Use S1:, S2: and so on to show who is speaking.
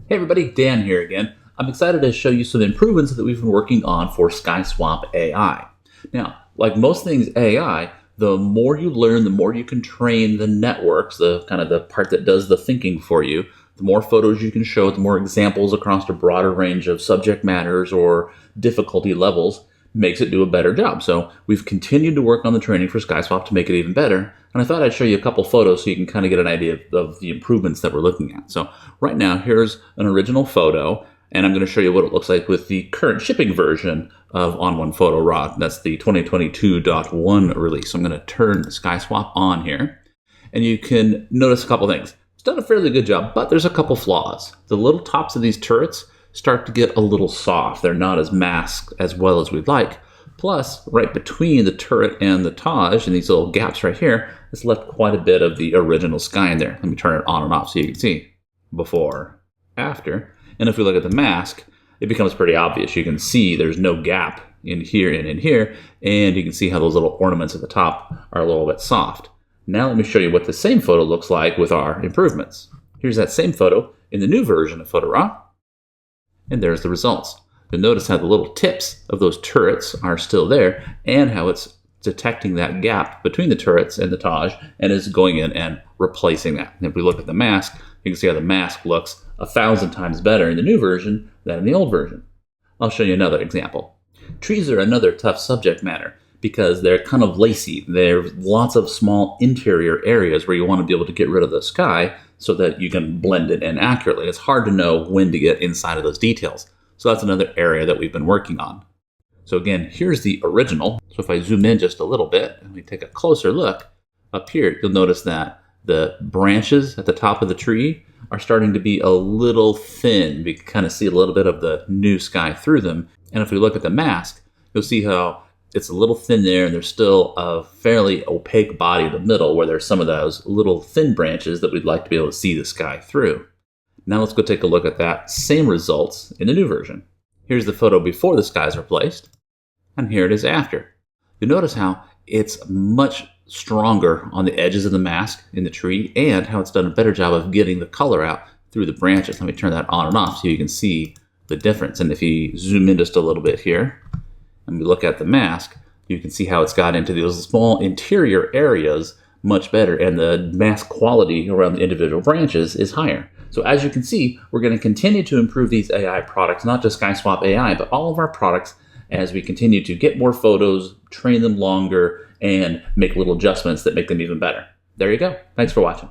S1: Hey everybody, Dan here again. I'm excited to show you some improvements that we've been working on for SkySwap AI. Now, like most things AI, the more you learn, the more you can train the networks, the part that does the thinking for you, the more photos you can show, the more examples across a broader range of subject matters or difficulty levels makes it do a better job. So we've continued to work on the training for SkySwap to make it even better. And I thought I'd show you a couple photos so you can kind of get an idea of the improvements that we're looking at. So right now, here's an original photo, and I'm going to show you what it looks like with the current shipping version of On One Photo Raw. That's the 2022.1 release. So I'm going to turn SkySwap on here, and you can notice a couple things. It's done a fairly good job, but there's a couple flaws. The little tops of these turrets start to get a little soft. They're not as masked as well as we'd like. Plus, right between the turret and the Taj, and these little gaps right here, it's left quite a bit of the original sky in there. Let me turn it on and off so you can see before, after. And if we look at the mask, it becomes pretty obvious. You can see there's no gap in here and in here, and you can see how those little ornaments at the top are a little bit soft. Now let me show you what the same photo looks like with our improvements. Here's that same photo in the new version of PhotoRaw. And there's the results. You'll notice how the little tips of those turrets are still there and how it's detecting that gap between the turrets and the Taj and is going in and replacing that. And if we look at the mask, you can see how the mask looks 1,000 times better in the new version than in the old version. I'll show you another example. Trees are another tough subject matter because they're kind of lacy. There's lots of small interior areas where you want to be able to get rid of the sky so that you can blend it in accurately. It's hard to know when to get inside of those details. So that's another area that we've been working on. So again, here's the original. So if I zoom in just a little bit and we take a closer look, up here you'll notice that the branches at the top of the tree are starting to be a little thin. We can kind of see a little bit of the new sky through them. And if we look at the mask, you'll see how it's a little thin there, and there's still a fairly opaque body in the middle where there's some of those little thin branches that we'd like to be able to see the sky through. Now let's go take a look at that same results in the new version. Here's the photo before the skies are placed, and here it is after. You'll notice how it's much stronger on the edges of the mask in the tree and how it's done a better job of getting the color out through the branches. Let me turn that on and off so you can see the difference. And if you zoom in just a little bit here, and we look at the mask, you can see how it's got into those small interior areas much better, and the mask quality around the individual branches is higher. So as you can see, we're going to continue to improve these AI products, not just SkySwap AI, but all of our products as we continue to get more photos, train them longer, and make little adjustments that make them even better. There you go. Thanks for watching.